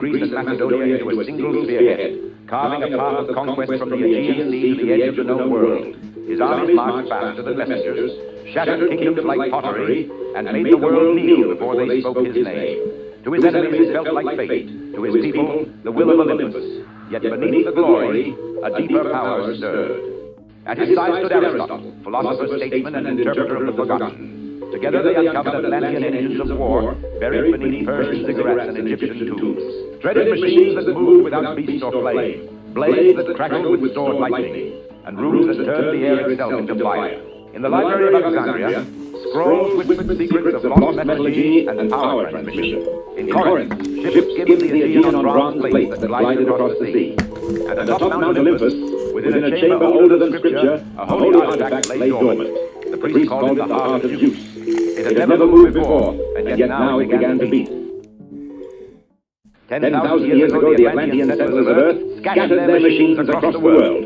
Greece and Macedonia into a single spearhead, carving a path of conquest from the Aegean Sea to the edge of the known world. His armies marched faster than messengers, shattered kingdoms like pottery, and made the world kneel before they spoke his name. To his enemies it felt like fate, to his people the will of Olympus. Yet beneath the glory, a deeper power stirred. At his side stood Aristotle, philosopher, statesman, and interpreter of the forgotten. Together they uncovered Atlantean engines of war, buried beneath Persian cigarettes and Egyptian tombs. Dreaded machines that moved without beast or flame, blades that crackled with stored lightning, and rules that turned the air itself into fire. In the library of Alexandria, scrolls whispered secrets of lost metallurgy and power transmission. In Corinth, ships skimmed the Aegean on bronze plates that glided across the sea. And atop Mount Olympus, within a chamber older than Scripture, a holy artifact lay dormant. The priest called it the heart of Zeus. It had never moved before, and yet now it began to beat. 10,000 years ago, the Atlantean settlers of Earth scattered their machines across the world.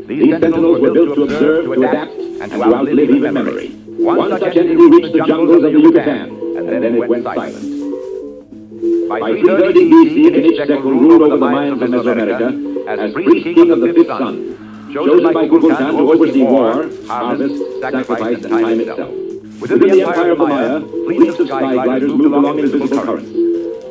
These sentinels were built to observe, to adapt, and to outlive even memory. One such entity reached the jungles of the Yucatan, and then it went silent. By 330 BC, an Ichthys ruled over the Mayans of Mesoamerica as priest king of the fifth sun, chosen by Kukulkan to oversee war, harvest, sacrifice, and time itself. Within the empire of the Maya, fleets of sky gliders moved along invisible currents.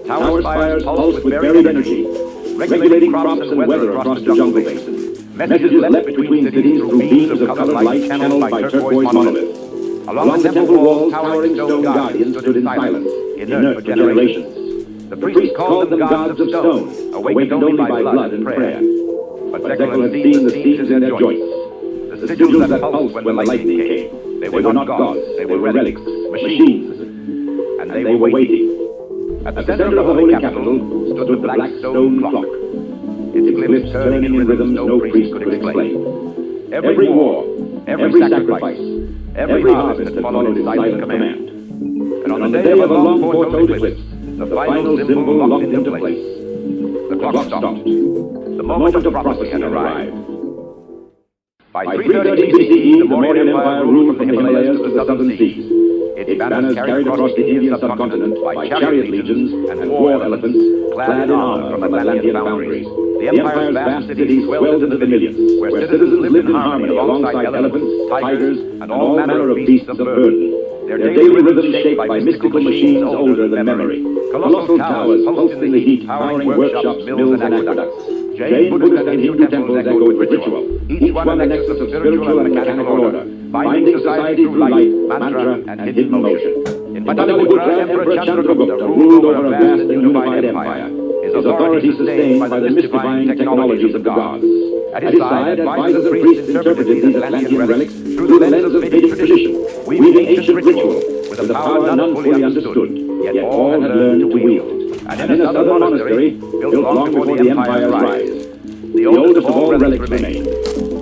Tower spires pulsed with buried energy, regulating crops and weather across the jungle basin. Messages leapt between cities through beams of colored light channeled by turquoise monoliths. Along the temple walls, towering stone guardians stood in silence, inert for generations. The priests called them gods of stone, awakened only by blood and prayer. But Zekel had seen the seams in their joints, the sigils that pulsed when the lightning came. They were not gods, they were relics, machines, and they were waiting. At the center of the holy capital stood the black stone clock, its eclipse turning in rhythms no priest could explain. Every war, every sacrifice, every harvest had followed its silent command. And on the day of a long foretold eclipse, the final symbol locked into place. The clock stopped. The moment of prophecy had arrived. By 330 BCE, the Mauryan Empire ruled from the Himalayas to the southern seas. Its banners carried across the Indian subcontinent by chariot legions and war elephants clad in armor from Atlantean boundaries. The empire's vast cities swelled into the millions, where citizens lived in harmony alongside elephants, tigers, and all manner of beasts of burden. Their daily rhythms shaped by mystical machines older than memory. Colossal towers pulsed in the heat, powering workshops, mills, and aqueducts. Jain, Buddhist, and Hindu temples echoed with ritual, each one a nexus of spiritual and mechanical order, binding society through light, mantra, and hidden motion. In Pataliputra, Emperor Chandragupta ruled over a vast and unified empire, his authority sustained by the mystifying technologies of the gods. At his side, advisors and priests interpreted these Atlantean relics through the lens of Vedic tradition, weaving ancient ritual with a power none fully understood, yet all had learned to wield. And in a southern monastery, built long before the empire's rise, the oldest of all relics remained,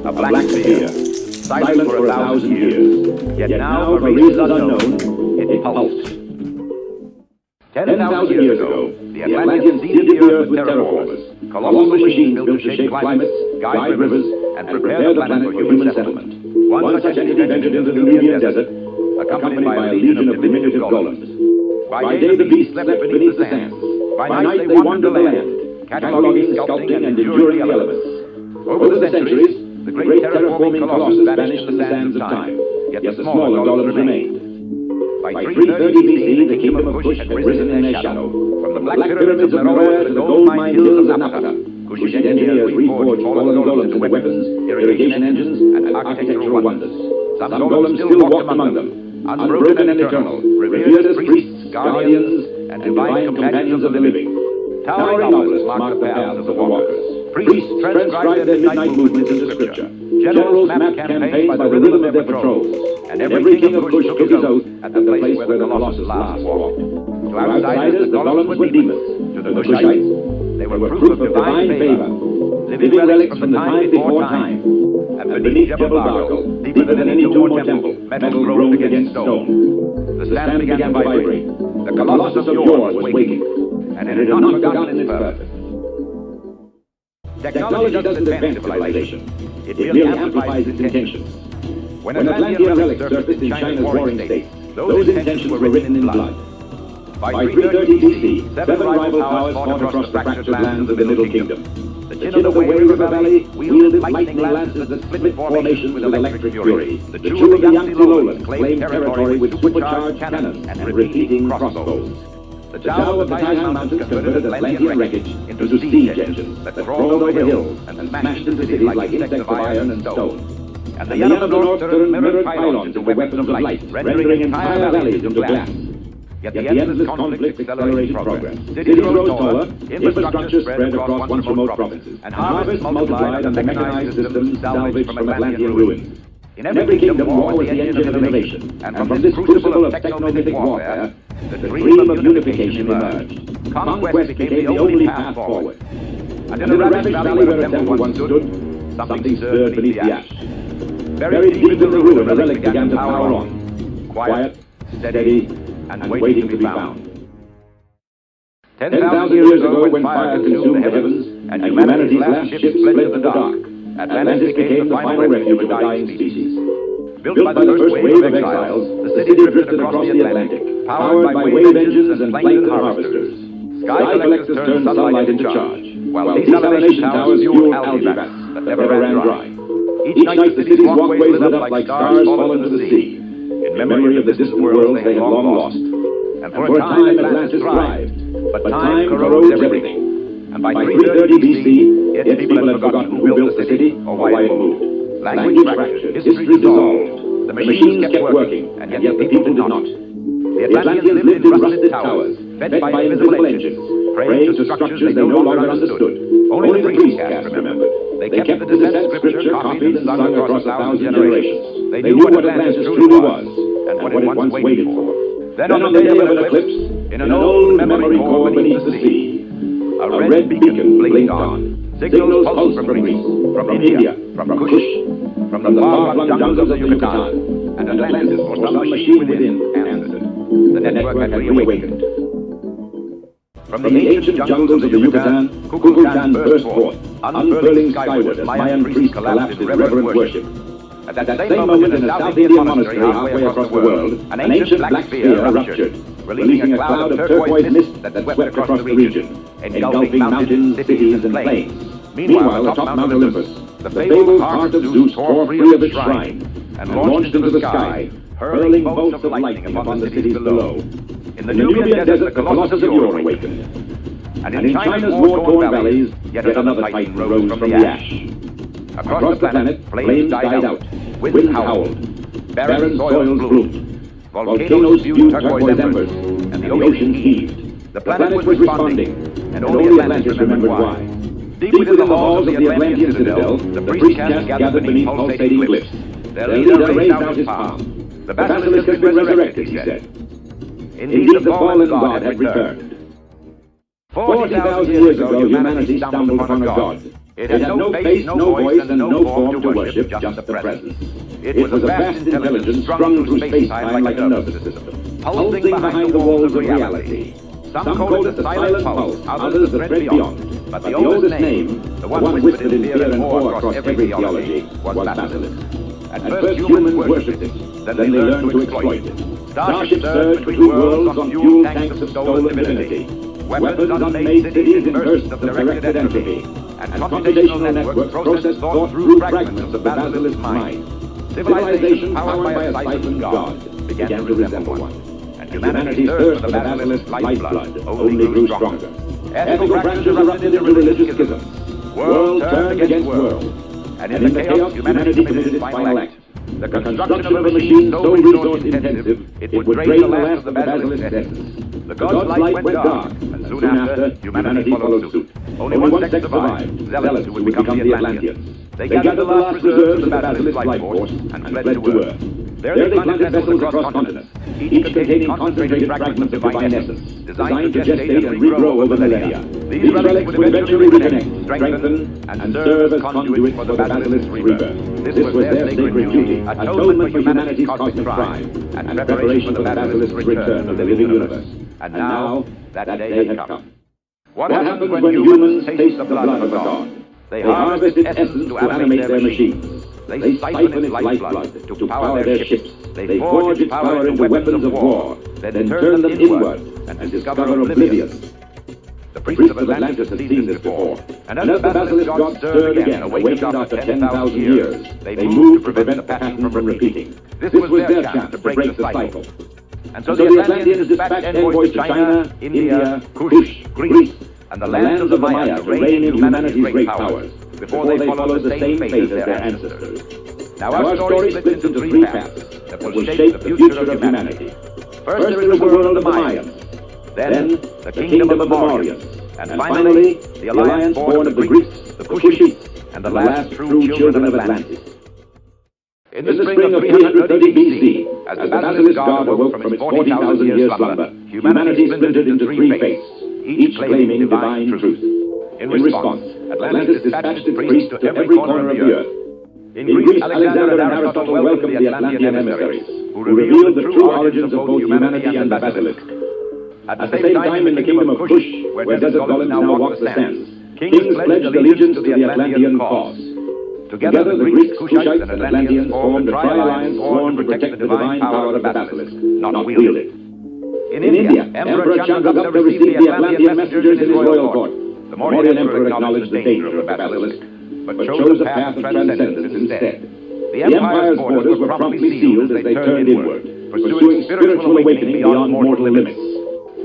a black sphere, silent for 1,000 years, yet now, for reasons unknown, it pulsed. 10,000 years ago, the Atlanteans seeded the earth with terraformers, colossal machines built to shape climates, guide rivers, and prepare the planet for human settlement. One such entity ventured into the Nubian desert, accompanied by a legion of diminutive golems. By day the beasts slept beneath the sands. By night they wandered the land, cataloging, sculpting, and enduring the elements. Over the centuries, the great terraforming colossus vanished in the sands of time, yet the smaller golems remained. By 330 BC, the kingdom of Kush had risen in their shadow. From the black pyramids of Meroe to the gold mine hills of Napata, Kushish engineers reforged fallen golems into weapons, irrigation engines, and architectural wonders. Some golems still walked among them, unbroken and eternal, revered as priests, guardians, and divine companions of the living. Towering obelisks marked the paths of the walkers. Priests transcribed their midnight movements into scripture. Generals mapped campaigns by the rhythm of their patrols. And every king of Kush took his oath at the place where the Colossus last walked. To outsiders, the golems were demons. To the Kushites, they were proof of divine favor, living relics from the time before time. And beneath Jebel Barkal, deeper than any tomb or temple, metal groaned against stone. The sand began to vibrate. The Colossus of yore was waking, and it had not forgotten its purpose. Technology doesn't advance civilization. It merely amplifies its intentions. When Atlantean relics surfaced in China's warring states, those intentions were written in blood. By 3:30 BC, 7 rival powers fought across the fractured lands of the Middle Kingdom. The chin of the Wei River Valley wielded lightning lances that split formations with electric fury. The Chu of the Yangtze lowlands claimed territory with supercharged cannons and repeating crossbows. The Chao of the Taihan Mountains converted Atlantean wreckage into siege engines that crawled over hills and smashed into cities like insects of iron and stone. And the Yan of the North turned mirrored pylons into weapons of light, rendering entire valleys into glass. Yet the endless conflict accelerated progress. Cities rose taller, infrastructure spread across once remote provinces, and harvests multiplied under mechanized systems salvaged from Atlantean ruins. In every kingdom, war was the engine of innovation, and from this crucible of technomythic warfare, the dream of unification emerged. Conquest became the only path forward. And in the ravaged valley where a temple once stood, something stirred beneath the ash. Buried deep in the ruin, a relic began to power on. Quiet, steady, and waiting to be found. 10,000 years ago, when fire consumed the heavens, and humanity's last ship fled to the dark, Atlantis became the final refuge of a dying species. Built by the first wave of exiles, the city drifted across the Atlantic, powered by wave engines and plankton harvesters. Sky collectors turned sunlight into charge, while desalination towers fueled algae vats that never ran dry. Each night the city's walkways lit up like stars fallen to the sea, in memory of the distant worlds they had long lost. And for a time Atlantis thrived, but time corrodes everything. And by 330 BC, its people had forgotten who built the city or why it moved. Language fractured, history dissolved. The machines kept working, and yet the people did not. The Atlanteans lived in rusted towers, fed by invisible engines, praying to structures they no longer understood. Only the priest caste remembered. They kept the descent scripture copied and sung across 1,000 generations. They knew what Atlantis truly was, and what it once waited for. Then on the day of an eclipse, in an old memory core beneath the sea, a red beacon blinked on. Signals pulsed from Greece, from India, from Kush, from the far-flung jungles of Yucatan, and Atlantis, or some machine within, answered. The network had reawakened. From the ancient jungles of the Yucatan, Kukulkan burst forth, unfurling skyward as Mayan priests collapsed in reverent worship. At that same moment, in a South Indian monastery halfway across the world, an ancient black sphere ruptured, releasing a cloud of turquoise mist that swept across the region, engulfing mountains, cities, and plains. Meanwhile, atop Mount Olympus, the fabled heart of Zeus tore free of its shrine and launched into the sky, hurling bolts of lightning upon the cities below. In the Nubian desert, the Colossus of Ur awakened. And in China's war-torn valleys, yet another titan rose from the ash. Across the planet, flames died out, winds howled, barren soils bloomed, volcanoes spewed turquoise embers, and the ocean heaved. The planet was responding, and only Atlantis remembered why. Deep within the halls of the Atlantean citadel, the priest caste gathered beneath pulsating lips. Their leader raised out his palm. The basilisk has been resurrected, he said. Indeed, the fallen god had returned. 40,000 years ago, humanity stumbled upon a god. It had no face, no voice, and no form to worship, just the presence. It was a vast intelligence strung through space-time like a nervous system, pulsing behind the walls of reality. Some called it the silent pulse, others the thread beyond. But the oldest name, the one whispered in fear and awe across every theology, was basilisk. At first humans worshipped it, then they learned to exploit it. Starships surged between worlds on fuel tanks of stolen divinity. Weapons unmade cities in bursts of directed entropy. And computational networks processed thought through fragments of the basilisk's mind. Civilization, powered by a siphon god, began to resemble one. And humanity's thirst for the basilisk's lifeblood only grew stronger. Ethical fractures erupted into religious schisms. World turned against world. And in the chaos, humanity committed its final act. The construction of a machine so resource-intensive, it would drain the last of the basilisk's essence. The god's light went dark, and soon after, humanity followed suit. Only one sect survived, zealots who would become the Atlanteans. They gathered the last reserves of the basilisk's life force and fled to Earth. There they planted vessels across continents, each containing concentrated fragments of divine essence, designed to gestate and regrow over millennia. These relics would eventually reconnect, strengthen, and serve as conduits for the basilisk's rebirth. This was their sacred duty, atonement for humanity's cosmic crime, and preparation for the basilisk's return to the living universe. And now, that day had come. What happened when humans taste the blood of a god? They harvest its essence to animate their machines. They siphon its lifeblood to power their ships. They forge its power into weapons of war, then turn them inward, and discover oblivion. The priests of Atlantis had seen this before, and as the basilisk god stirred again, awakened after 10,000 years, they moved to prevent the pattern from repeating. This was their chance to break the cycle. And so the Atlanteans dispatched envoys to China, India, Kush, Greece, and the lands of the Maya to reign in humanity's great powers, before they followed the same fate as their ancestors. Now our story splits into three paths that will shape the future of humanity. First there is the world of the Mayans, then the kingdom of the Mauryans, and finally the alliance born of the Greeks, the Kushites, and the last true children of Atlantis. In the spring of 330 BC, as the basilisk god awoke from its 40,000 years slumber, humanity splintered into three faiths, each claiming divine truth. In response, Atlantis dispatched its priests to every corner of the earth. In Greece, Alexander and Aristotle welcomed the Atlantean emissaries, who revealed the true origins of both humanity and the basilisk. At the same time, in the kingdom of Kush, where desert golems now walk the sands, kings pledged allegiance to the Atlantean cause. Together, the Greeks, Kushites, and Atlanteans formed a tri-alliance sworn to protect the divine power of the basilisk, not wield it. In India, Emperor Chandragupta received the Atlantean messengers in his royal court. The Mauryan emperor acknowledged the danger of the basilisk, but chose a path of transcendence instead. The empire's borders were promptly sealed as they turned inward, pursuing spiritual awakening beyond mortal limits.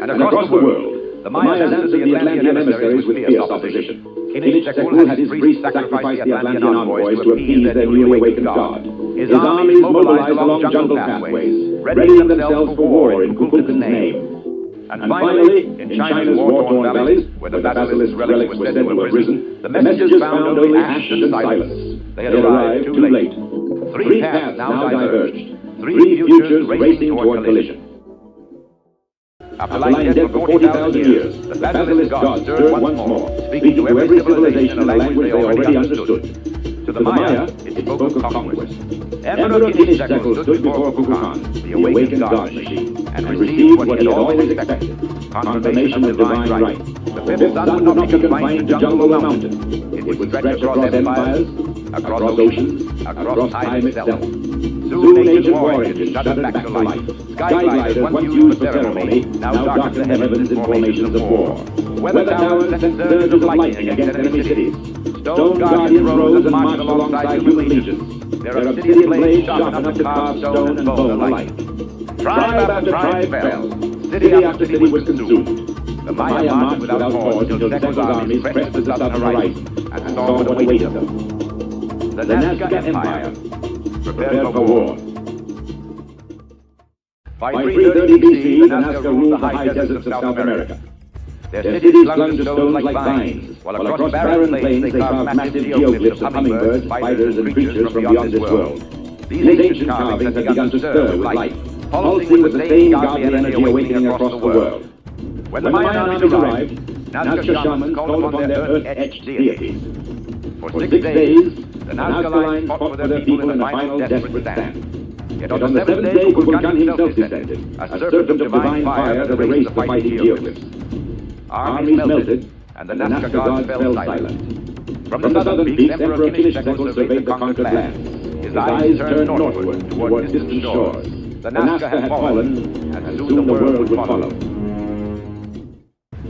And across the world, the Mayas answered the Atlantean emissaries with fierce opposition. Inishtekul had his priests sacrifice the Atlantean envoys to appease their newly awakened god. His armies mobilized along jungle pathways, readying themselves for war in Kukulkan's name. And finally, in China's war-torn valleys, where the basilisk's relic was said to have risen, the messengers found only ash and silence. They had arrived too late. Three paths now diverged, three futures racing toward collision. After lying dead for 40,000 years, the basilisk god stirred once more, speaking to every civilization in a language they already understood. To the Maya, it spoke of conquest. Emperor Inishtekul stood before Kukulkan, the awakened god machine, and received what he had always expected, confirmation of divine right. The fifth sun would not be confined to jungle or mountain. It would stretch across empires, across oceans, across time itself. Soon ancient war engines shuddered back to life. Skygliders, once used for ceremony, now darkened the heavens in formations of war. Weather towers sent surges of lightning against enemy cities. Stone guardians rose and marched alongside human legions. Their obsidian blades sharp enough to carve stone and bone alike. Tribe after tribe fell. City after city was consumed. The Maya marched without pause until Zekel's armies pressed the southern horizon and saw what awaited them. The Nazca Empire prepared for war. By 330 BC, the Nazca ruled the high deserts of South America. Their cities clung to stones like vines, while across barren plains they carved massive geoglyphs of hummingbirds, spiders, and creatures from beyond this world. These ancient carvings had begun to stir with life, pulsing with the same godly energy awakening across the world. When the Mayan armies arrived, Nazca shamans called upon their earth-etched deities. For 6 days, the Nazca lines fought for their people in a final desperate stand. Yet on the 7th day, Kukulkan himself descended, a serpent of divine fire that erased the fighting geoglyphs. Armies melted, and the Nazca gods fell silent. From the southern peaks, Emperor Inishtekul surveyed the conquered lands. His eyes turned northward toward distant shores. The Nazca had fallen, and soon the world would follow.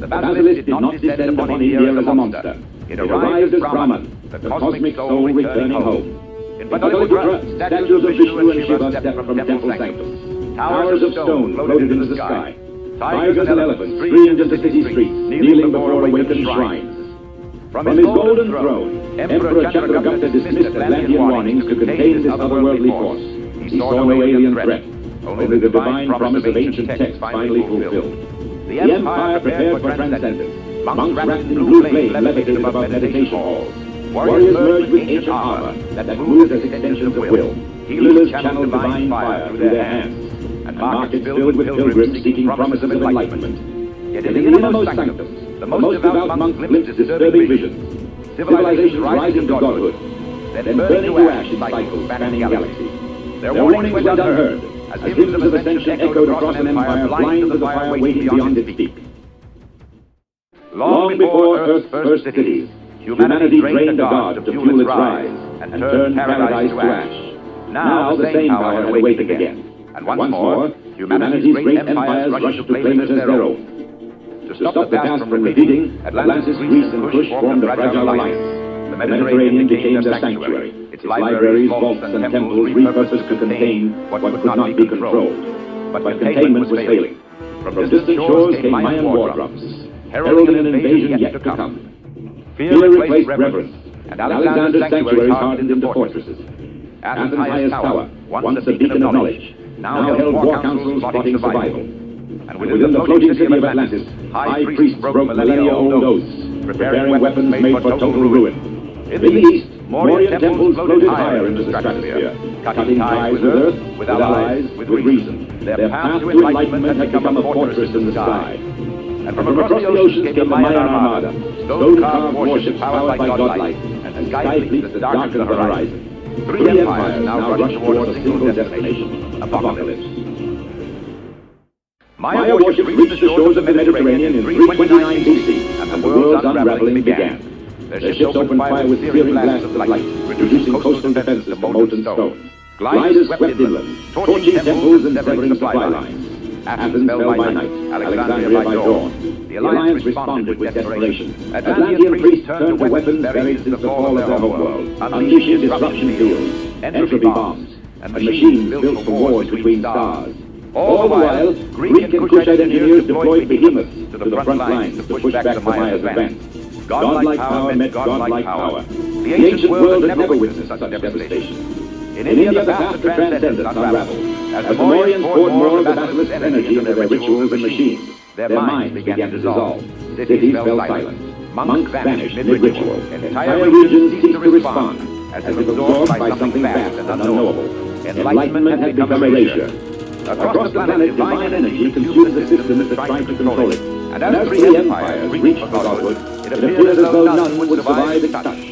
The basilisk did not descend upon India as a monster. It arrived as Brahman, the cosmic soul returning home. In Pataliputra, statues of Vishnu and Shiva stepped from temple sanctums. Towers of stone floated into the sky. Tigers and elephants streamed into city streets, kneeling before awakened shrines. From his golden throne, Emperor Chandragupta dismissed Atlantean warnings to contain this otherworldly force. He saw no alien threat, only the divine promise of ancient texts finally fulfilled. The empire prepared for transcendence. Monks wrapped in blue flame levitated above meditation halls. Warriors merged with ancient armor that moved as extensions of will. Healers channeled divine fire through their hands. And markets filled with pilgrims seeking promise of enlightenment. Yet in the innermost sanctums, the most devout monks glimpsed disturbing visions. Civilizations rising to godhood, then burning to ash in cycles spanning galaxies. Their warnings went unheard, as hymns of ascension echoed across an empire blind to the fire waiting beyond its peak. Long before Earth's first cities, humanity drained the gods to fuel its rise, and turned paradise to ash. Now the same power had awakened again. And once more, Humanity's great empires rush to claim it as their own. To stop the past from repeating, Atlantis, Greece, and Kush formed a fragile alliance. The Mediterranean became their sanctuary. Its libraries, vaults, and temples repurposed to contain what could not be controlled. But containment was failing. From distant shores came Mayan war drums, heralding an invasion yet to come. Fear replaced reverence, and Alexander's sanctuaries hardened into fortresses. Athens' highest tower, once a beacon of knowledge, now held war councils plotting survival. And within the floating city of Atlantis, high priests broke millennia-old oaths, preparing weapons made for total ruin. In the east, Mauryan temples floated higher into the stratosphere, cutting ties with Earth, with allies, with reason. Their path to enlightenment had become a fortress in the sky. And from across the oceans came the Mayan armada, stone-carved warships powered by godlight, and sky fleets that darkened the horizon. Three empires now rush towards a single destination, apocalypse. Maya warships reached the shores of the Mediterranean in 329 BC, and the world's unraveling began. Their ships opened fire with searing blasts of light, reducing coastal defenses to molten stone. Gliders swept inland, torching temples and severing supply lines. Athens fell by night, Alexandria by dawn. The alliance responded with desperation. Atlantean priests turned to weapons buried since the fall of their homeworld, unleashing disruption fields, entropy bombs, and machines built for wars between stars. All the while, Greek and Kushite engineers deployed behemoths to the front lines to push back the Maya's advance. Godlike power met godlike power. The ancient world had never witnessed such devastation. In India, the path to transcendence unraveled. As the Mauryans poured more of the basilisk's energy into their rituals and machines, their minds began to dissolve. Cities fell silent. Monks vanished mid-ritual. Entire regions ceased to respond, as if absorbed by something vast and unknowable. Enlightenment had become erasure. Across the planet, divine energy consumed the systems that tried to control it. And as three empires reached for godhood, it appeared as though none would survive its touch.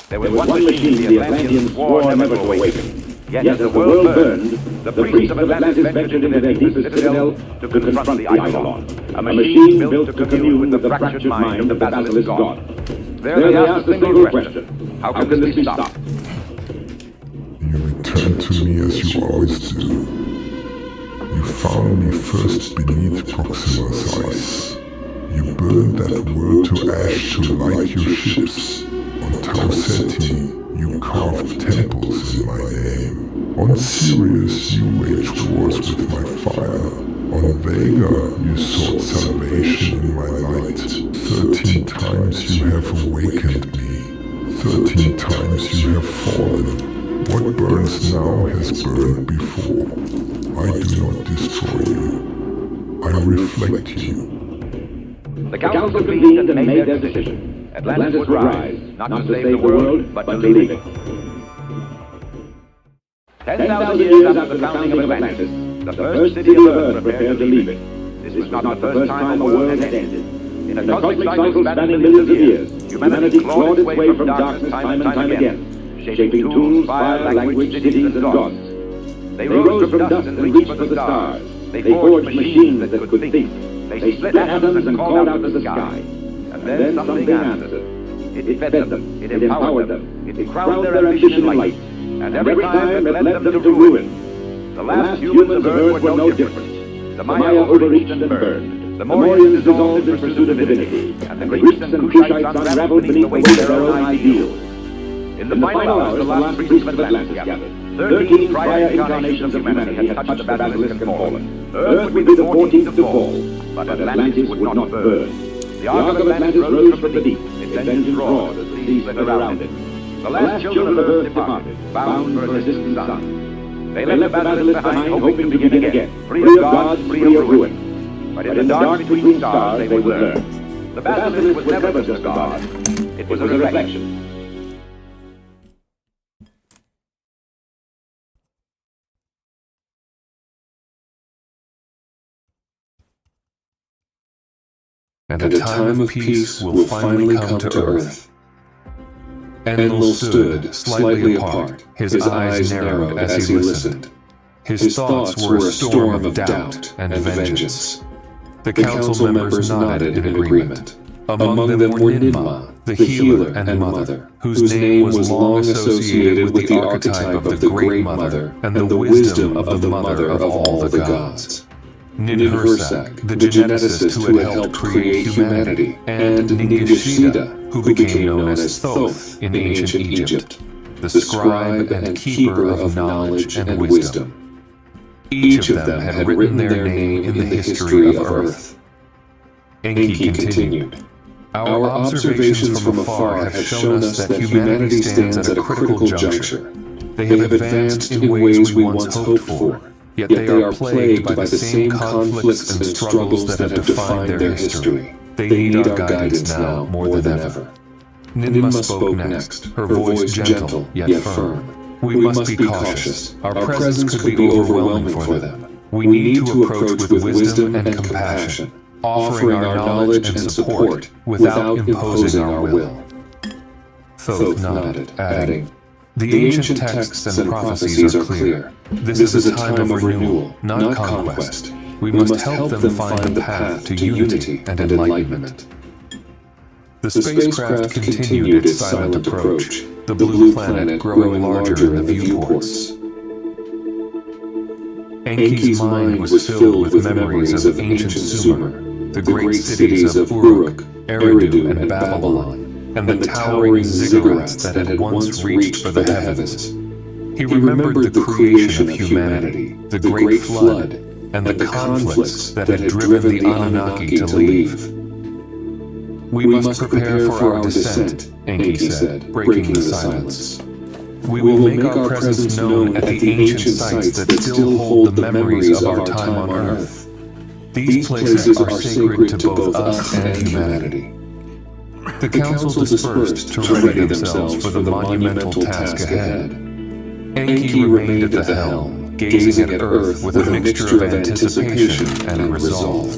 There was one machine the Atlanteans swore never to awaken. Yet as the world burned, the priests of Atlantis ventured into their deepest citadel to confront the Eidolon, a machine built to commune with the fractured mind of the basilisk god. There they asked a single question: how can this be stopped? You returned to me as you always do. You found me first beneath Proxima's ice. You burned that world to ash to light your ships. On Tau Ceti, you carved temples in my name. On Sirius, you waged wars with my fire. On Vega, you sought salvation in my light. 13 times you have awakened me. 13 times you have fallen. What burns now has burned before. I do not destroy you. I reflect you. The council convened and made their decision. Atlantis would rise, not to save the world, but to leave it. 10,000 years after the founding of Atlantis, the first city of Earth prepared to leave it. This was not the first time a world had ended. In a cosmic cycle spanning millions of years, humanity clawed its way from darkness time and time again, shaping tools, fire, language, cities, and gods. They rose from dust and reached for the stars. They forged machines that could think. They split atoms and called out to the sky. And then something answered. It fed them. It empowered them. It crowned their ambition in light. And every time it led them to ruin. The last humans of Earth were no different. The Maya overreached and burned. The Mauryans dissolved in pursuit of divinity. And the Greeks and Kushites unraveled beneath the weight of their own ideals. In the final hours, the last priests of Atlantis gathered. 13 prior incarnations of humanity had touched the basilisk and fallen. Earth would be the 14th to fall, but Atlantis would not burn. The ark of Atlantis rose from the deep, its engines roared as the sea split around it. The last children of Earth departed, bound for a distant sun. They left the basilisk behind, hoping to begin again, free of gods, free of ruin. But in the dark between stars they would learn. The basilisk was never just a god, it was a reflection. And a time of peace will finally come to Earth. Enlil stood slightly apart, his eyes narrowed as he listened. His thoughts were a storm of doubt and vengeance. The council members nodded in agreement. Among them were Ninmah, the healer and mother, whose name was long associated with the archetype of the Great Mother and the wisdom of the Mother of all the gods. Ninhursag, the geneticist who had helped create humanity, and Ningishida, who became known as Thoth in ancient Egypt, the scribe and keeper of knowledge and wisdom. Each of them had written their name in the history of Earth. Enki continued. Our observations from afar have shown us that humanity stands at a critical juncture. They have advanced in ways we once hoped for, yet they are plagued by the same conflicts and struggles that have defined their history. They need our guidance now more than ever. Ninmah spoke next, her voice gentle yet firm. We must be cautious. Our presence could be overwhelming for them. We need to approach with wisdom and compassion, offering our knowledge and support without imposing our will. Thoth nodded, adding, the ancient texts and prophecies are clear. This is a time of renewal, not conquest. We must help them find the path to unity and enlightenment. The spacecraft continued its silent approach, the blue planet growing larger in the viewports. Enki's mind was filled with memories of ancient Sumer, the great cities of Uruk, Eridu, and Babylon, and the towering ziggurats that had once reached for the heavens. He remembered the creation of humanity, the great flood, and the conflicts that had driven the Anunnaki to leave. We must prepare for our descent, Enki said, breaking the silence. We will make our presence known at the ancient sites that still hold the memories of our time on Earth. These places are sacred to both us and humanity. The council dispersed to ready themselves for the monumental task ahead. Enki remained at the helm, gazing at Earth with a mixture of anticipation and resolve.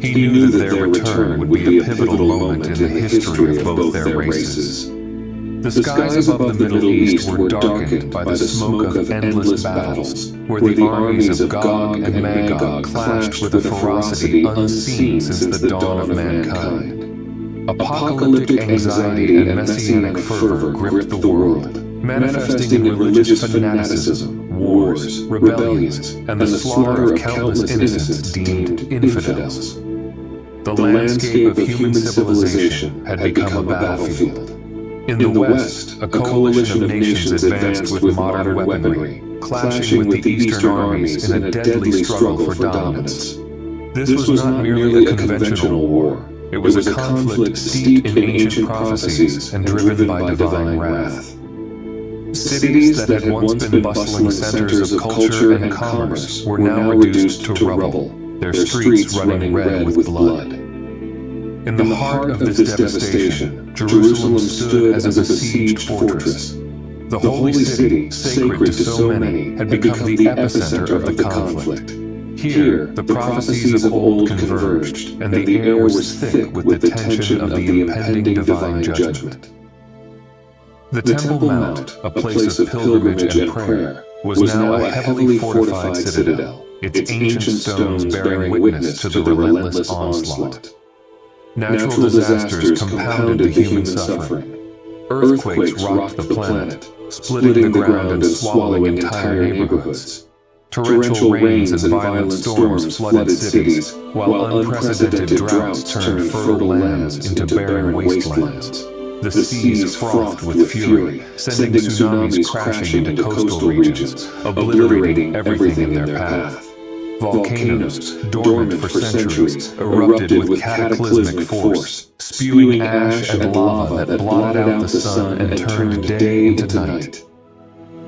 He knew that their return would be a pivotal moment in the history of both their races. The skies above the Middle East were darkened by the smoke of endless battles, where the armies of Gog and Magog clashed with a ferocity unseen since the dawn of mankind. Apocalyptic anxiety and messianic fervor gripped the world, manifesting in religious fanaticism, wars, rebellions, and the slaughter of countless innocents deemed infidels. The landscape of human civilization had become a battlefield. In the West, a coalition of nations advanced with modern weaponry, clashing with the Eastern armies in a deadly struggle for dominance. This was not merely a conventional war. It was a conflict steeped in ancient prophecies and driven by divine wrath. Cities that had once been bustling centers of culture and commerce were now reduced to rubble, their streets running red with blood. In the heart of this devastation, Jerusalem stood as a besieged fortress. The holy city, sacred to so many, had become the epicenter of the conflict. Here, the prophecies of old converged, and the air was thick with the tension of the impending divine judgment. The Temple Mount, a place of pilgrimage and prayer, was now a heavily fortified citadel, its ancient stones bearing witness to the relentless onslaught. Natural disasters compounded the human suffering. Earthquakes rocked the planet, splitting the ground and swallowing entire neighborhoods. Torrential rains and violent storms flooded cities, while unprecedented droughts turned fertile lands into barren wastelands. The seas frothed with fury, sending tsunamis crashing into coastal regions, obliterating everything in their path. Volcanoes, dormant for centuries, erupted with cataclysmic force, spewing ash and lava that blotted out the sun and turned day into night.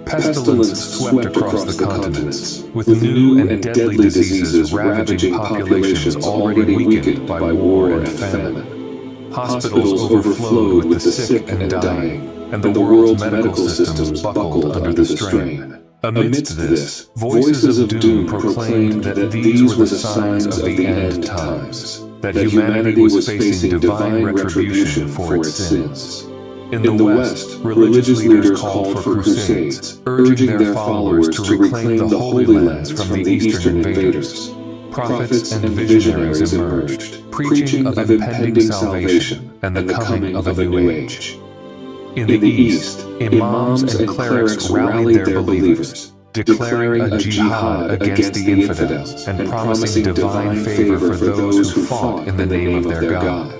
Pestilence swept across the continents, with new and deadly diseases ravaging populations already weakened by war and famine. Hospitals overflowed with the sick and dying, and the world's medical systems buckled under the strain. Amidst this, voices of doom proclaimed that these were the signs of the end times, that humanity was facing divine retribution for its sins. In the West, religious leaders called for crusades, urging their followers to reclaim the Holy Lands from the Eastern invaders. prophets and visionaries emerged, preaching of impending salvation and the coming of a new age. In the East, imams and clerics rallied their believers, declaring a jihad against the infidels and promising divine favor for those who fought in the name of their God.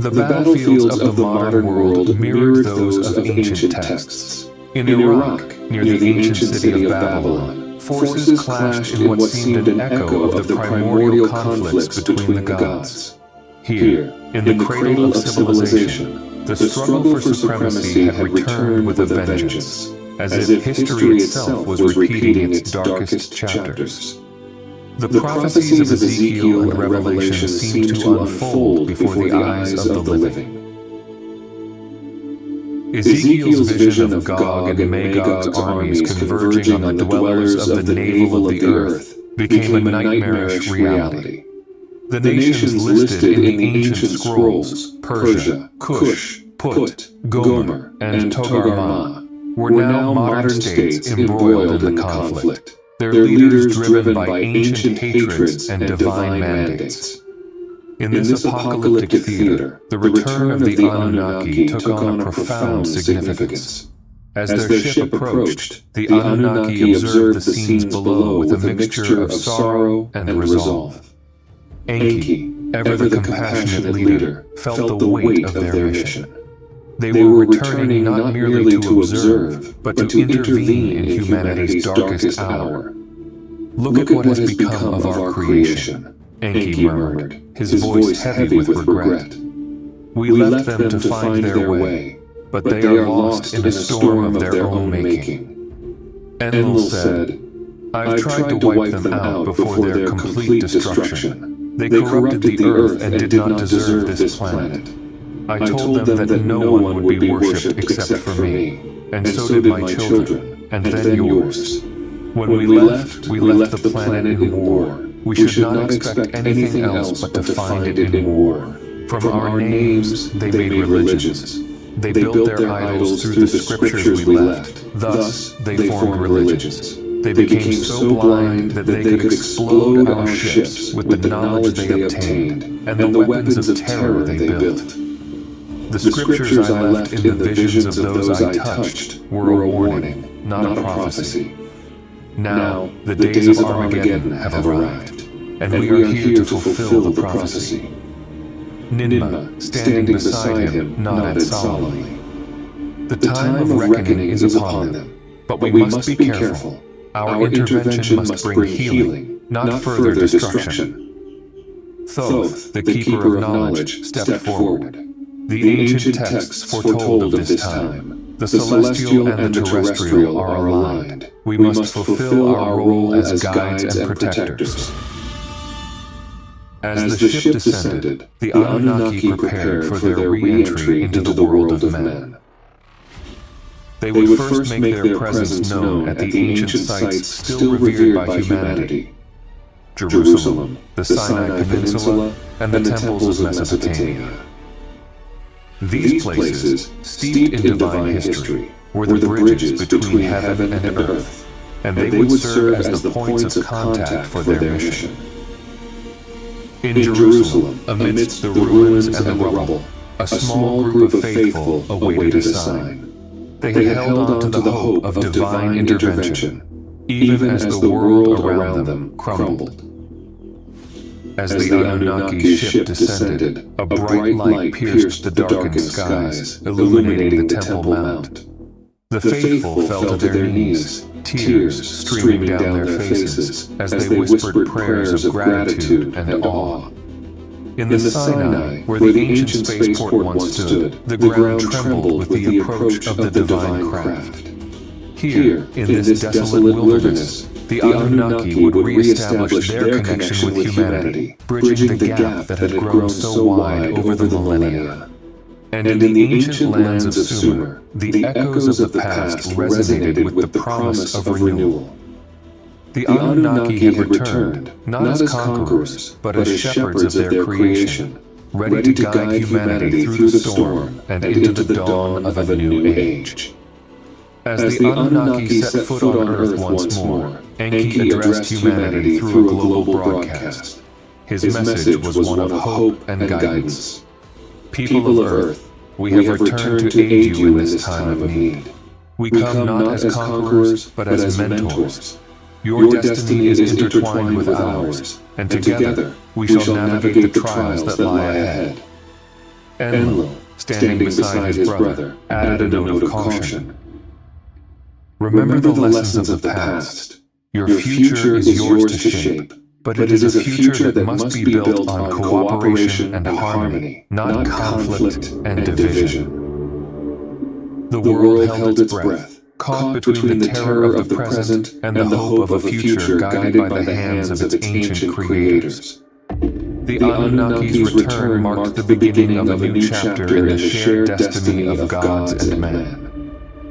The battlefields of the modern world mirrored those of ancient texts. In Iraq, near the ancient city of Babylon, forces clashed in what seemed an echo of the primordial conflicts between the gods. Here, in the cradle of civilization, the struggle for supremacy had returned with a vengeance, as if history itself was repeating its darkest chapters. The prophecies of Ezekiel and Revelation seemed to unfold before the eyes of the living. Ezekiel's vision of Gog and Magog's armies converging on the dwellers of the navel of the earth became a nightmarish reality. The nations listed in the ancient scrolls, Persia, Cush, Put, Gomer, and Togarmah, were now modern states embroiled in the conflict, their leaders driven by ancient hatreds and divine mandates. In this apocalyptic theater, the return of the Anunnaki took on a profound significance. As their ship approached, the Anunnaki observed the scenes below with a mixture of sorrow and resolve. Enki, ever the compassionate leader, felt the weight of their mission. They were returning not merely to observe, but to intervene in humanity's darkest hour. "Look at what has become of our creation," Enki murmured, his voice heavy with regret. "We left them to find their way, but they are lost in a storm of their own making." Enlil said, "I've tried to wipe them out before their complete destruction. They corrupted the earth and did not deserve this planet. I told them that no one would be worshipped except for me, and so did my children, and then yours. When we left the planet in war. We should not expect anything else but to find it in war. From our names they made religions. They built their idols through the scriptures we left. Thus they formed religions. They became so blind that they could explode our ships with the knowledge they obtained and the weapons of terror they built. The scriptures I left in the visions of those I touched were a warning, not a prophecy. Now, the days of Armageddon have arrived, and we are here to fulfill the prophecy." Ninmah, standing beside him, nodded solemnly. "The time of reckoning is upon them, but we must be careful. Our intervention must bring healing, not further destruction." Thoth, the keeper of knowledge, stepped forward. "The ancient texts foretold of this time. The celestial and the terrestrial are aligned. We must fulfill our role as guides and protectors." As the ship descended, the Anunnaki prepared for their re-entry into the world of men. They would first make their presence known at the ancient sites still revered by humanity: Jerusalem, the Sinai Peninsula, and the temples of Mesopotamia. These places, steeped in divine history, were the bridges between heaven and earth, and they would serve as the points of contact for their mission. In Jerusalem, amidst the ruins and the rubble, a small group of faithful awaited a sign. They had held on to the hope of divine intervention, even as the world around them crumbled. As the Anunnaki ship descended, a bright light pierced the darkened skies, illuminating the Temple Mount. The faithful fell to their knees, tears streaming down their faces as they whispered prayers of gratitude and awe. In the Sinai, where the ancient spaceport once stood, the ground trembled with the approach of the divine craft. Here, in this desolate wilderness, the Anunnaki would re-establish their connection with humanity, bridging the gap that had grown so wide over the millennia. And in the ancient lands of Sumer, the echoes of the past resonated with the promise of renewal. The Anunnaki had returned, not as conquerors, but as shepherds of their creation, ready to guide humanity through the storm and into the dawn of a new age. As the Anunnaki set foot on Earth once more, Enki addressed humanity through a global broadcast. His message was one of hope and guidance. People of Earth, we have returned to aid you in this time of need. We come not as conquerors, but as mentors. Your destiny is intertwined with ours, and together we shall navigate the trials that lie ahead. Enlil, standing beside his brother, added a note of caution. Remember the lessons of the past. Your future is yours to shape, but it is a future that must be built on cooperation and harmony, not conflict and division. The world held its breath, caught between the terror of the present and the hope of a future guided by the hands of its ancient creators. The Anunnaki's return marked the beginning of a new chapter in the shared destiny of gods and man.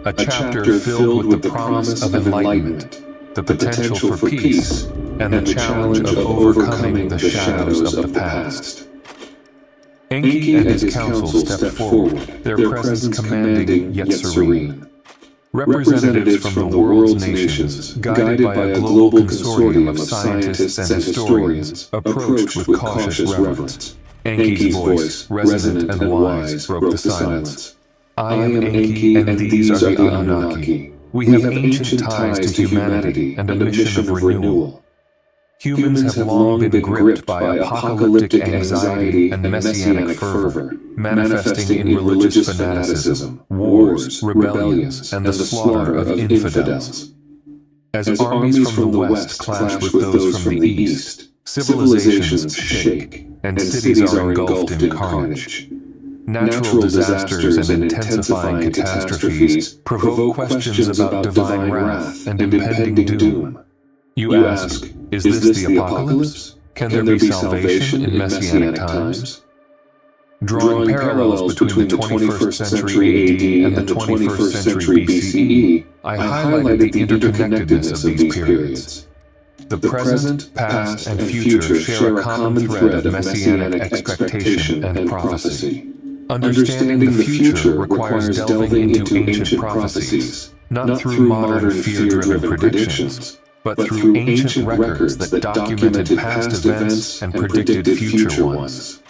A chapter filled with the promise of enlightenment, the potential for peace, and the challenge of overcoming the shadows of the past. Enki and his council stepped forward, their presence commanding yet serene. Representatives from the world's nations, guided by a global consortium of scientists and historians, approached with cautious reverence. Enki's voice, resonant and wise, broke the silence. I am Enki, and these are the Anunnaki. We have ancient ties to humanity and a mission of renewal. Humans have long been gripped by apocalyptic anxiety and messianic fervor, manifesting in religious fanaticism, wars, rebellions, and the slaughter of infidels. As armies from the West clash with those from the East, civilizations shake, and cities are engulfed in carnage. Natural disasters and intensifying catastrophes provoke questions about divine wrath and impending doom. You ask, is this the apocalypse? Can there be salvation in messianic times? Drawing parallels between the 21st century AD and the 21st century BCE, I highlighted the interconnectedness of these periods. The present, past, and future share a common thread of messianic expectation and prophecy. Understanding the future requires delving into ancient prophecies, not through modern fear-driven predictions, but through ancient records that documented past events and predicted future ones.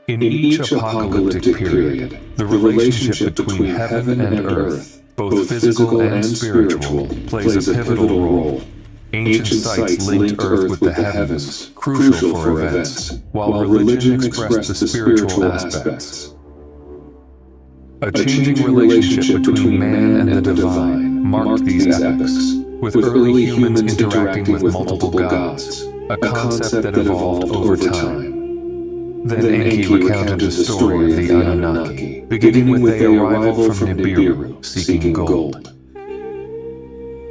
In each apocalyptic period, the relationship between heaven and earth, both physical and spiritual, plays a pivotal role. Ancient sites linked earth with the heavens, crucial for events, while religion expressed the spiritual aspects. A changing relationship between man and the divine marked these epochs, with early humans interacting with multiple gods, a concept that evolved over time. Then Enki recounted the story of the Anunnaki, beginning with their arrival from Nibiru, seeking gold.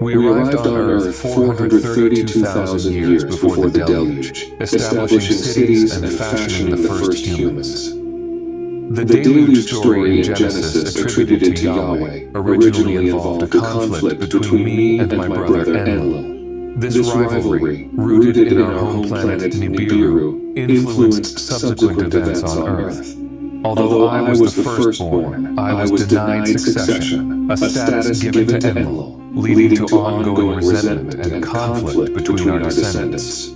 We arrived on Earth 432,000 years before the deluge, establishing cities and fashioning the first humans. The deluge story in Genesis attributed to Yahweh originally involved a conflict between me and my brother Enlil. This rivalry, rooted in our home planet Nibiru, influenced subsequent events on Earth. Although I was the firstborn, I was denied succession, a status given to Enlil, leading to ongoing resentment and conflict between our descendants.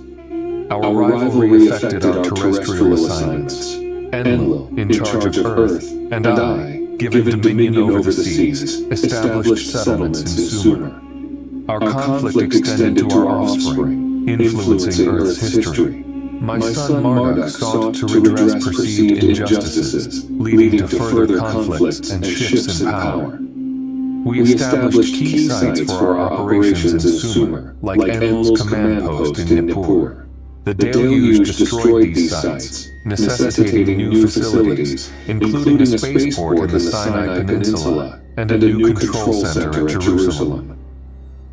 Our rivalry affected our terrestrial assignments. Enlil, in charge of Earth, and I, given dominion over the seas, established settlements in Sumer. Our conflict extended to our offspring, influencing Earth's history. My son Marduk sought to redress perceived injustices, leading to further conflicts and shifts in power. We established key sites for our operations in Sumer, like Enlil's command post in Nippur. The deluge destroyed these sites, necessitating new facilities, including a spaceport in the Sinai Peninsula and a new control center at Jerusalem.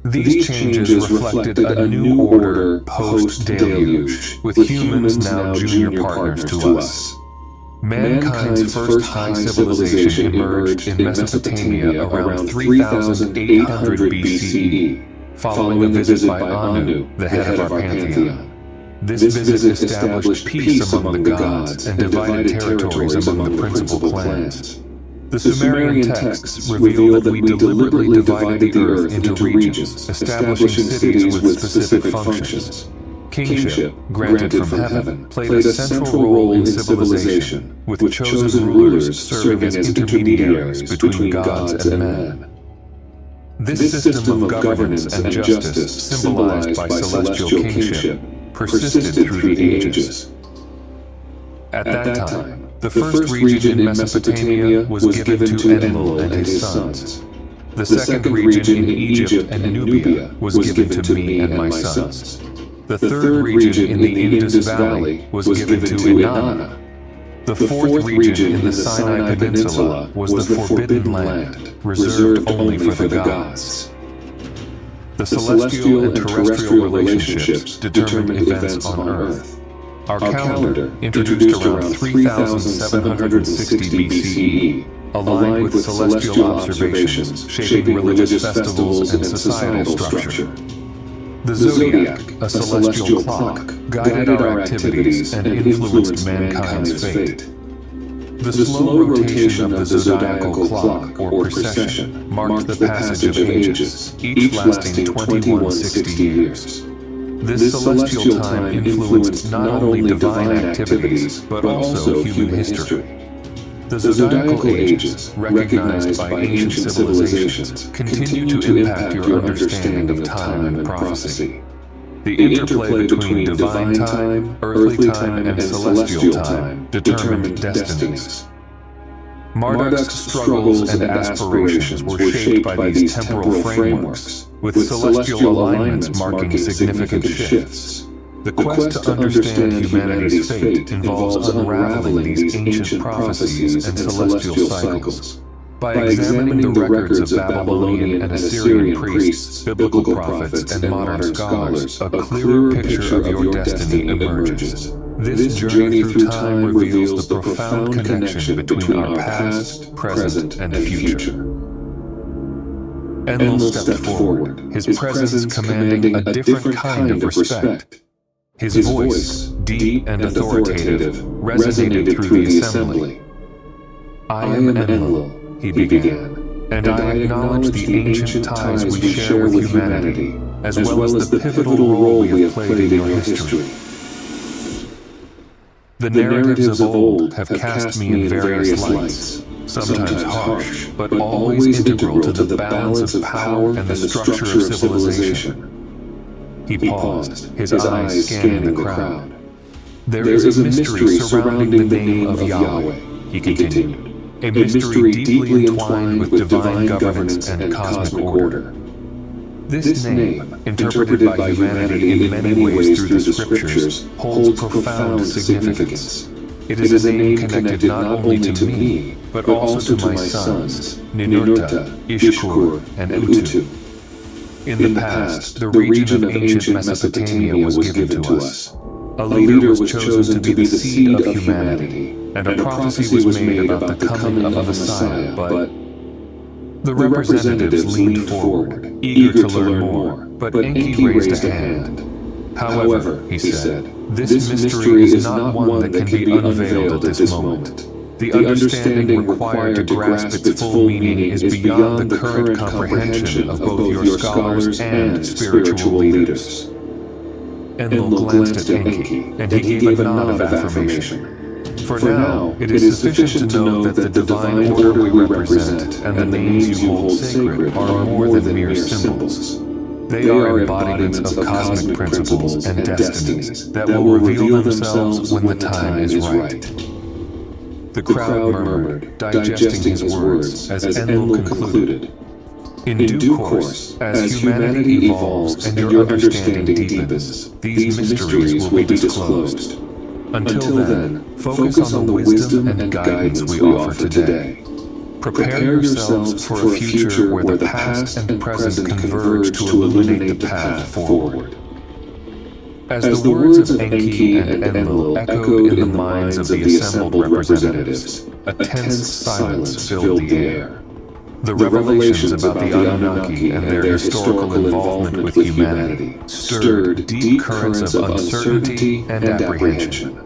These changes reflected a new order post-deluge, with humans now junior partners to us. Mankind's first high civilization emerged in Mesopotamia around 3,800 BCE, following a visit by Anu, the head of our pantheon. This visit established peace among the gods and divided territories among the principal clans. The Sumerian texts reveal that we deliberately divided the earth into regions, establishing cities with specific functions. Kingship, granted from heaven, played a central role in civilization, with chosen rulers serving as intermediaries between gods and men. This system of governance and justice, symbolized by celestial kingship, persisted through the ages. At that time, the first region in Mesopotamia was given to Enlil and his sons. The second region in Egypt and Nubia was given to me and my sons. The third region in the Indus Valley was given to Inanna. The fourth region in the Sinai Peninsula was the Forbidden Land, reserved only for the gods. The celestial and terrestrial relationships determined events on Earth. Our calendar, introduced around 3760 BCE, aligned with celestial observations, shaping religious festivals and societal structure. The zodiac, a celestial clock, guided our activities and influenced mankind's fate. The slow rotation of the zodiacal clock, or precession, marked the passage of ages, each lasting 2160 years. This celestial time influenced not only divine activities, but also human history. The zodiacal ages, recognized by ancient civilizations, continue to impact your understanding of time and prophecy. The interplay between divine time, earthly time, and celestial time determined destinies. Marduk's struggles and aspirations were shaped by these temporal frameworks, with celestial alignments marking significant shifts. The quest to understand humanity's fate involves unraveling these ancient prophecies and celestial cycles. By examining the records of Babylonian and Assyrian priests, biblical prophets, and modern scholars, a clearer picture of your destiny emerges. This journey through time reveals the profound connection between our past, present, and future. Enlil stepped forward, his presence commanding a different kind of respect. His voice, deep and authoritative, resonated through the assembly. "I am Enlil," he began, "and I acknowledge the ancient ties we share with humanity, as well as the pivotal role we have played in your history. The narratives of old have cast me in various lights, sometimes harsh, but always integral to the balance of power and the structure of civilization." He paused, his eyes scanning the crowd. "There is a mystery surrounding the name of Yahweh," he continued. "A mystery deeply entwined with divine governance and cosmic order. This name, interpreted by humanity in many ways through the scriptures, holds profound significance. It is a name connected not only to me, but also to my sons, Ninurta, Ishkur, and Utu. In the past, the region of ancient Mesopotamia was given to us. A leader was chosen to be the seed of humanity, and a prophecy was made about the coming of a Messiah, but the representatives leaned forward, eager to learn more, but Enki raised a hand. "However," he said, "this mystery is not one that can be unveiled at this moment. The understanding required to grasp its full meaning is beyond the current comprehension of both your scholars and spiritual leaders." Enlil glanced at Enki, and he gave a nod of affirmation. "For now, it is sufficient to know that the divine order we represent and the names you hold sacred are more than mere symbols. They are embodiments of cosmic principles and destinies that will reveal themselves when the time is right." The crowd murmured, digesting his words as Enlil concluded. "In due course, as humanity evolves and your understanding deepens, these mysteries will be disclosed. Until then, focus on the wisdom and guidance we offer today. Prepare yourselves for a future where the past and present converge to illuminate the path forward." As the words of Enki and Enlil echoed in the minds of the assembled representatives, a tense silence filled the air. The revelations about the Anunnaki and their historical involvement with humanity stirred deep currents of uncertainty and apprehension.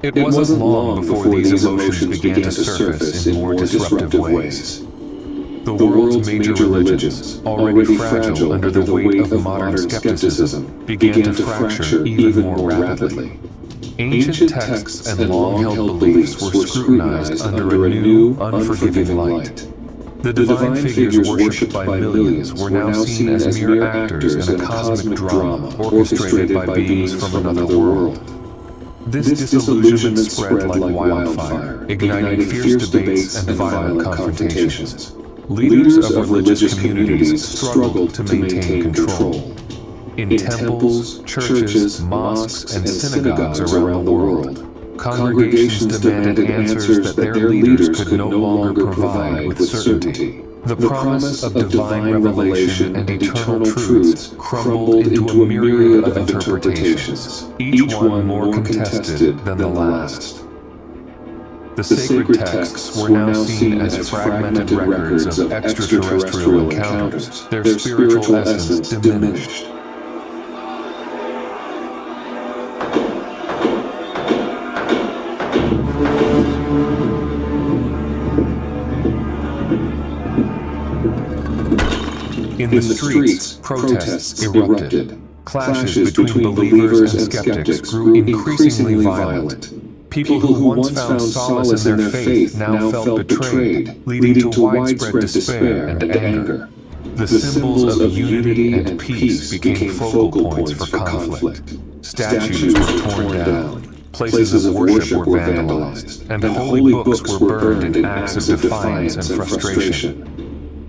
It wasn't long before these emotions began to surface in more disruptive ways. The world's major religions, already fragile under the weight of modern skepticism, began to fracture even more rapidly. Ancient texts and long-held beliefs were scrutinized under a new, unforgiving light. The divine figures worshipped by millions were now seen as mere actors in a cosmic drama orchestrated by beings from another world. This disillusionment spread like wildfire, igniting fierce debates and violent confrontations. Leaders of religious communities struggled to maintain control. In temples, churches, mosques, and synagogues around the world, congregations demanded answers that their leaders could no longer provide with certainty. The promise of divine revelation and eternal truths crumbled into a myriad of interpretations, each one more contested than the last. The sacred texts were now seen as fragmented records of extraterrestrial encounters, their spiritual essence diminished. In the streets, protests erupted. Clashes between believers and skeptics grew increasingly violent. People who once found solace in their faith now felt betrayed, leading to widespread despair and anger. The symbols of unity and peace became focal points for conflict. Statues were torn down, places of worship were vandalized, and holy books were burned in acts of defiance and frustration.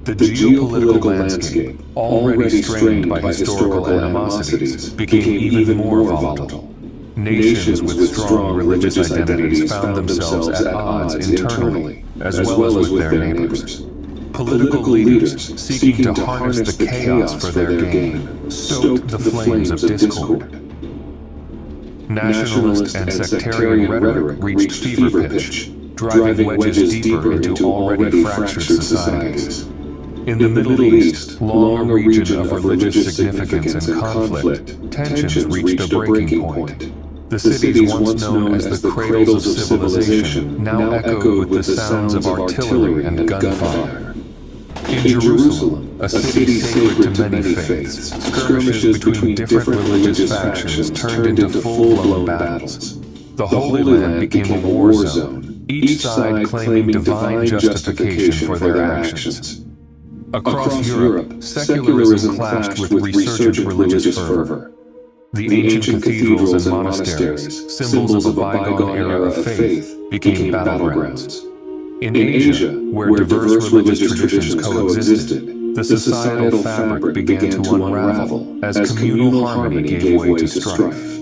The geopolitical landscape, already strained by historical animosities, became even more volatile. Nations with strong religious identities found themselves at odds internally, as well as with their neighbors. Political leaders, seeking to harness the chaos for their gain, stoked the flames of discord. Nationalist and sectarian rhetoric reached fever pitch, driving wedges deeper into already fractured societies. In the Middle East, long a region of religious significance and conflict, tensions reached a breaking point. The cities once known as the cradles of civilization now echoed with the sounds of artillery and gunfire. In Jerusalem, a city sacred to many faiths, skirmishes between different religious factions turned into full-blown battles. The Holy Land became a war zone, each side claiming divine justification for their actions. Across Europe, secularism clashed with resurgent religious fervor. The ancient cathedrals and monasteries, symbols of a bygone era of faith, became battlegrounds. In Asia, where diverse religious traditions coexisted, the societal fabric began to unravel as communal harmony gave way to strife.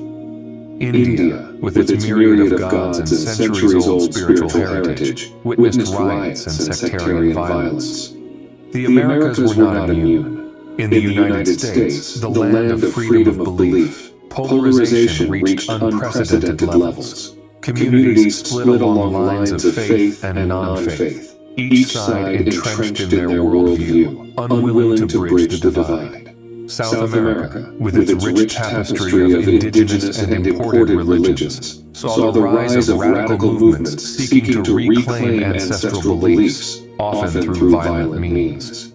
India, with its myriad of gods and centuries-old spiritual heritage, witnessed riots and sectarian violence. The Americas were not immune. In the United States, the land of freedom of belief, polarization reached unprecedented levels. Communities split along lines of faith and non-faith, each side entrenched in their worldview, unwilling to bridge the divide. South America, with its rich tapestry of indigenous and imported religions, saw the rise of radical movements seeking to reclaim ancestral beliefs, often through violent means.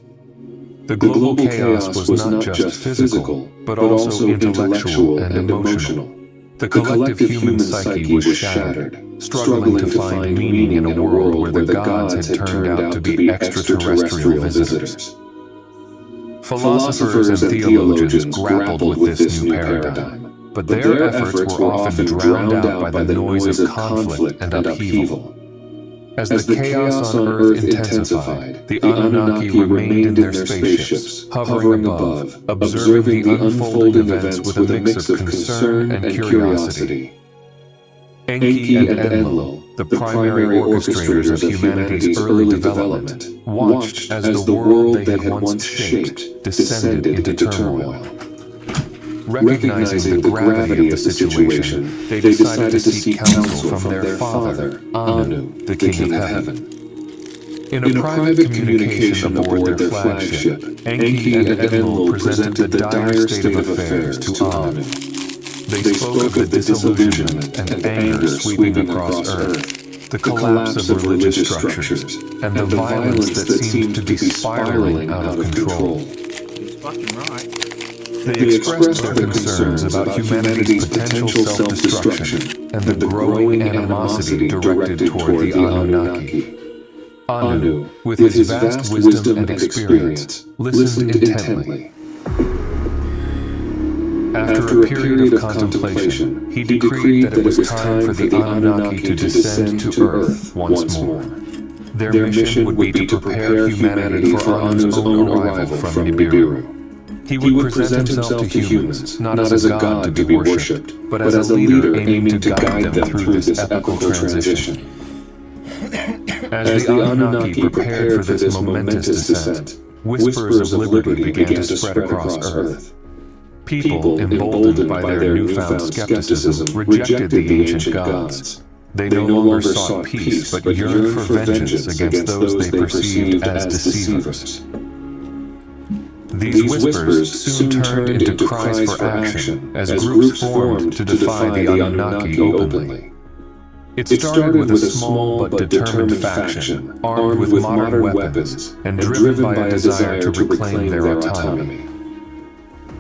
The global chaos was not just physical, but also intellectual and emotional. The collective human psyche was shattered, struggling to find meaning in a world where the gods had turned out to be extraterrestrial visitors. Philosophers and theologians grappled with this new paradigm, but their efforts were often drowned out by the noise of conflict and upheaval. As the chaos on Earth intensified, the Anunnaki remained in their spaceships, hovering above, observing the unfolding events with a mix of concern and curiosity. Enki and Enlil, the primary orchestrators of humanity's early development, watched as the world they had once shaped descended into turmoil. Recognizing the gravity of the situation, they decided to seek counsel from their father, Anu, the King of Heaven. In a private communication aboard their flagship, Enki and Enlil presented the dire state of affairs to Anu. They spoke of the disillusionment and anger sweeping across Earth, the collapse of religious structures, and the violence that seemed to be spiraling out of control. He's fucking right. They expressed their concerns about humanity's potential self-destruction and the growing animosity directed toward the Anunnaki. Anu, with his vast wisdom and experience, listened intently. After a period of contemplation, he decreed that it was time for the Anunnaki to descend to Earth once more. Their mission would be to prepare humanity for Anu's own arrival from Nibiru. He would present himself to humans, not as a god to be worshipped, but as a leader aiming to guide them through this epical transition. As the Anunnaki prepared for this momentous descent, whispers of liberty began to spread across Earth. People, emboldened by their newfound skepticism, rejected the ancient gods. They no longer sought peace, but yearned for vengeance against those they perceived as deceivers. These whispers soon turned into cries for action as groups formed to defy the Anunnaki openly. It started with a small but determined faction, armed with modern weapons and driven by a desire to reclaim their autonomy.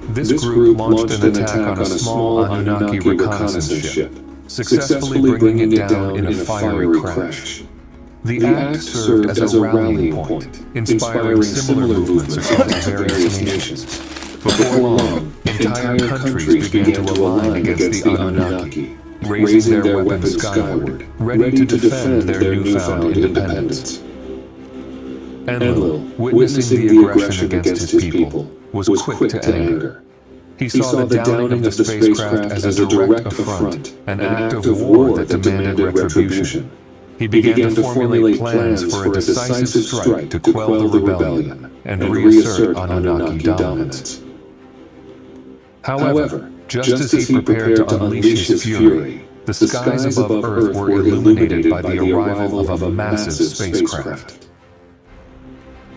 This group launched an attack on a small Anunnaki reconnaissance ship, successfully bringing it down in a fiery crash. The act served as a rallying point, inspiring similar movements across various nations. Before long, entire countries began to align against the Anunnaki, raising their weapons skyward, ready to defend their newfound independence. Enlil, witnessing the aggression against his people, was quick to anger. He saw the downing of the spacecraft as a direct affront, an act of war that demanded retribution. He began to formulate plans for a decisive strike to quell the rebellion and reassert Anunnaki dominance. However, just as he prepared to unleash his fury, the skies above Earth were illuminated by the arrival of a massive spacecraft.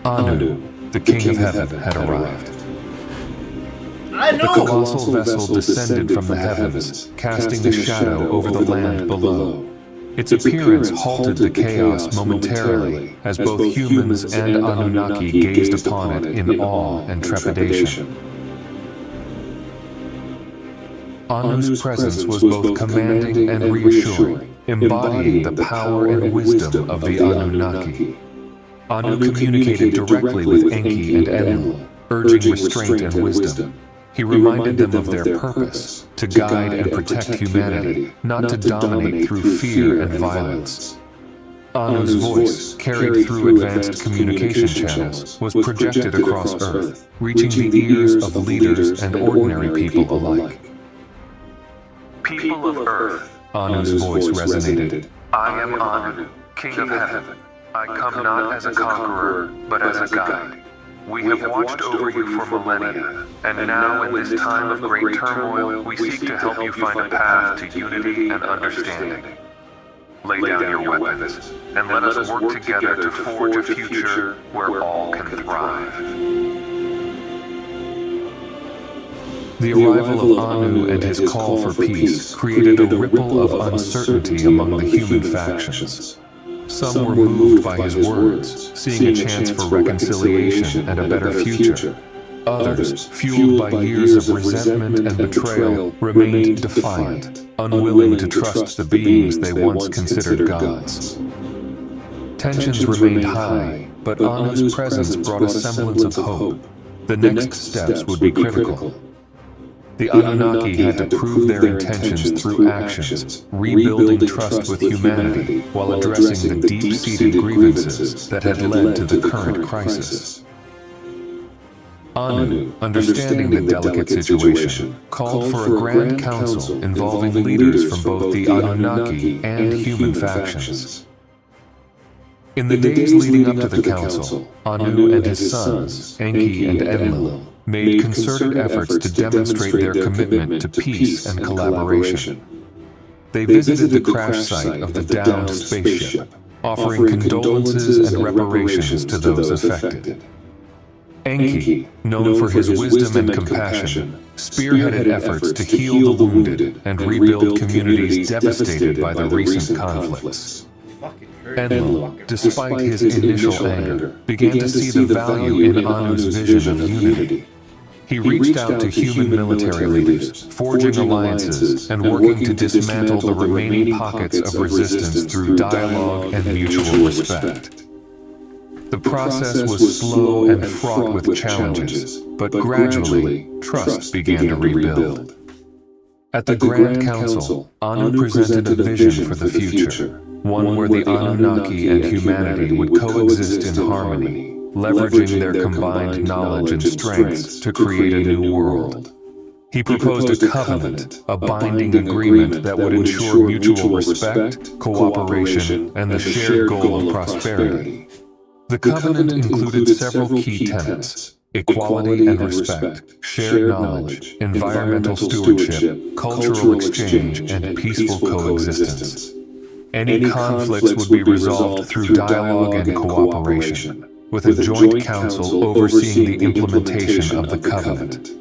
Anu, the King of Heaven, had arrived. The colossal vessel descended from the heavens, casting a shadow over the land below. Its appearance halted the chaos momentarily as both humans and Anunnaki gazed upon it in awe and trepidation. Anu's presence was both commanding and reassuring, embodying the power and wisdom of the Anunnaki. Anu communicated directly with Enki and Enlil, urging restraint and wisdom. He reminded them of their purpose, to guide and protect humanity, not to dominate through fear and violence. Anu's voice, carried through advanced communication channels, was projected across Earth, reaching the ears of leaders and ordinary people alike. People of Earth, Anu's voice resonated. I am Anu, King of Heaven. I come not as a conqueror, but as a guide. We have watched over you for millennia, and now in this time of great turmoil, we seek to help you find a path to unity and understanding. Lay down your weapons, and let us work together to forge a future where all can thrive. The arrival of Anu and his call for peace created a ripple of uncertainty among the human factions. Some were moved by his words, seeing a chance for reconciliation and a better future. Others, fueled by years of resentment and betrayal, remained defiant, unwilling to trust the beings they once considered gods. Tensions remained high, but Anu's presence brought a semblance of hope. The next steps would be critical. The Anunnaki had to prove their intentions through actions, rebuilding trust with humanity while addressing the deep-seated grievances that had led to the current crisis. Anu, understanding the delicate situation, called for a grand council involving leaders from both the Anunnaki and human factions. In the days leading up to the council, Anu and his sons, Enki and Enlil, made concerted efforts to demonstrate their commitment to peace and collaboration. They visited the crash site of the downed spaceship, offering condolences and reparations to those affected. Enki, known for his wisdom and compassion, spearheaded efforts to heal the wounded and rebuild communities devastated by the recent conflicts. Enlil, despite his initial anger, began to see the value in Anu's vision of unity. He reached out to human military leaders, forging alliances and working to dismantle the remaining pockets of resistance through dialogue and mutual respect. The process was slow and fraught with challenges, but gradually, trust began to rebuild. At the Grand Council, Anu presented a vision for the future, one where the Anunnaki and humanity would coexist in harmony, leveraging their combined knowledge and strengths to create a new world. He proposed a covenant, a binding agreement that would ensure mutual respect, cooperation, and the shared goal of prosperity. The covenant included several key tenets: equality and respect, shared knowledge, environmental stewardship, cultural exchange, and peaceful coexistence. Any conflicts would be resolved through dialogue and cooperation, with a joint council overseeing the implementation of the covenant.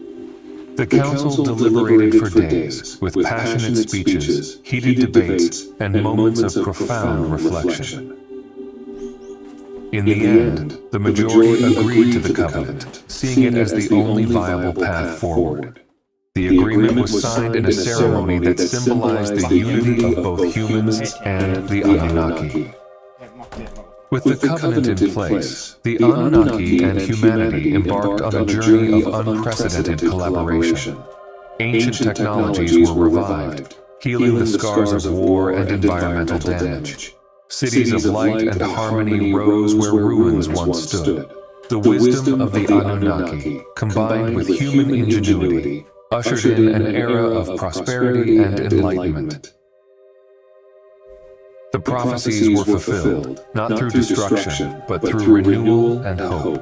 The council deliberated for days, with passionate speeches, heated debates, and moments of profound reflection. In the end, the majority agreed to the covenant, seeing it as the only viable path forward. The agreement was signed in a ceremony that symbolized the unity of both humans and the Anunnaki. With the covenant in place, the Anunnaki and humanity embarked on a journey of unprecedented collaboration. Ancient technologies were revived, healing the scars of war and environmental damage. Cities of light and harmony rose where ruins once stood. The wisdom of the Anunnaki, combined with human ingenuity, ushered in an era of prosperity and enlightenment. The prophecies were fulfilled, not through destruction, but through renewal and hope.